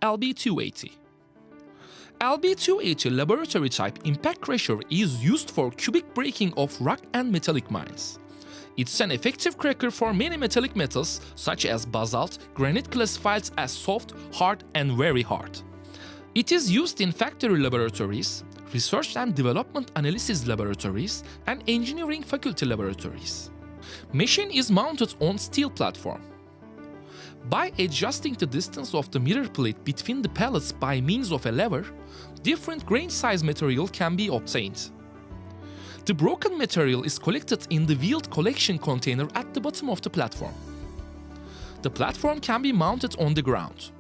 LB280. LB280 laboratory type impact crusher is used for cubic breaking of rock and metallic mines. It's an effective cracker for many metallic metals such as basalt, granite classified as soft, hard and very hard. It is used in factory laboratories, research and development analysis laboratories, and engineering faculty laboratories. Machine is mounted on steel platform. By adjusting the distance of the mirror plate between the pellets by means of a lever, different grain size material can be obtained. The broken material is collected in the wheeled collection container at the bottom of the platform. The platform can be mounted on the ground.